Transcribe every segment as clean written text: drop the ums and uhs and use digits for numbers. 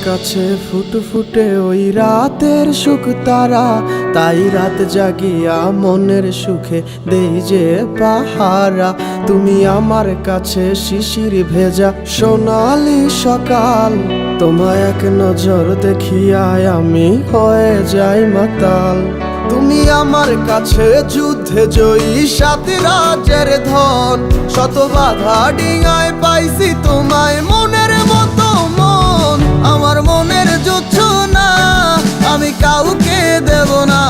কাছে ফুটফুটে ওই রাতের সুখ তারা, তাই রাত জাগিয়া মনের সুখে দেই যে পাহারা। তুমি আমার কাছে শিশির ভেজা সোনালি সকাল, তোমায় এক নজর দেখিয়ায় আমি হয়ে যাই মাতাল। তুমি আমার কাছে যুদ্ধে জয়ী সাত রাজের ধন, শত বাধা ডিঙায় পাইছি তোমায় মনের মতো মন। আমার মনের জোছনা আমি কাউকে দেব না,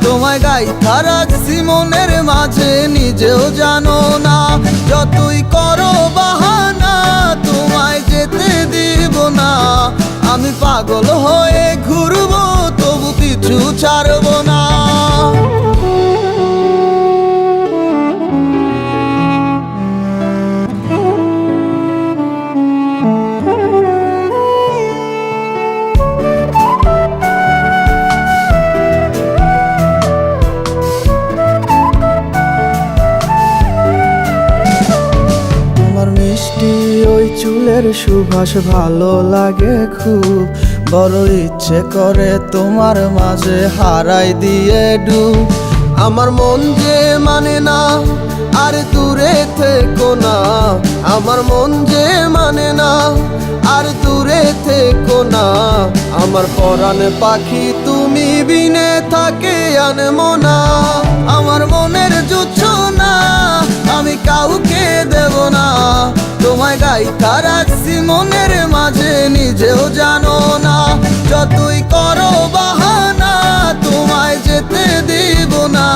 তোমায় গাইথা রাখছি মনের মাঝে নিজেও জানো না। যতই করো বাহানা তোমায় যেতে দিব না, আমি পাগল হয়ে ঘুরবো তবু পিছু ছাড়বো না। মিষ্টি ওই চুলের সুবাস ভালো লাগে খুব, বড় ইচ্ছে করে তোমার মাঝে হারাই দিয়ে ডুব। আমার মন যে মানে না আর দূরে থেকো না, আমার মন যে মানে না আর দূরে থেকো না। আমার পরাণ পাখি তুমি বিনে থাকে আনমো না, আমার মনের জোছনা আমি কাউকে দেব না। তোমায় গাইথা রাখছি মনের মাঝে নিজেও জানো না, যতই করো বাহানা তোমায় যেতে দিব না।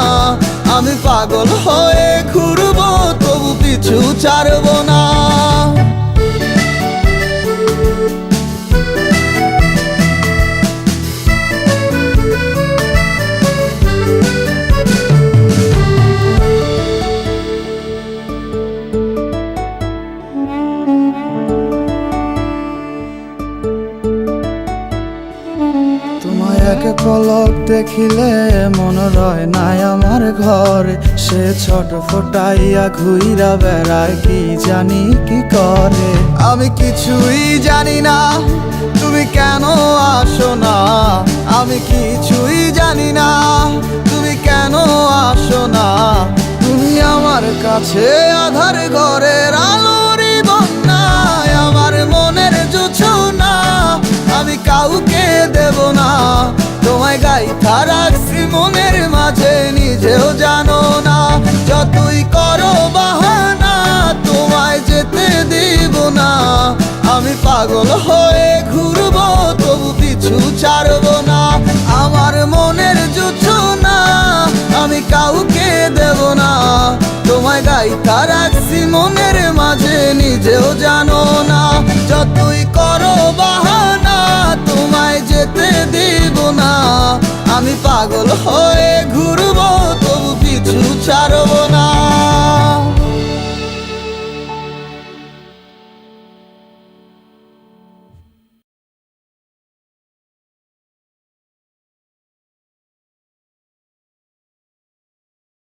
আমি পাগল হয়ে ঘুরবো তবু পিছু ছাড়বো না। এক পলক দেখিলে মন রয় নাই আমার ঘরে, সে ছোট ফোটাইয়া ঘুইরা বেড়ায় কি জানি কি করে। আমি কিছুই জানি না তুমি কেন আসো না, আমি কিছুই জানি না তুমি কেন আসো না। তুমি আমার কাছে আধার ঘরের আলোরই বন্যায়, আমার মনের জোছনা আমি কাউকে দেব না। তোমায় গাইথা রাখছি মনের মাঝে নিজেও জানো না, যতই করো বাহানা তোমায় যেতে দিব না। আমি পাগল হয়ে ঘুরবো তবু পিছু ছাড়বো না। আমার মনের জোছনা আমি কাউকে দেব না, তোমায় গাইথা রাখছি মনের মাঝে নিজেও জানো না। যতই করো বাহানা তোমায় যেতে দিব না, আমি পাগল হয়ে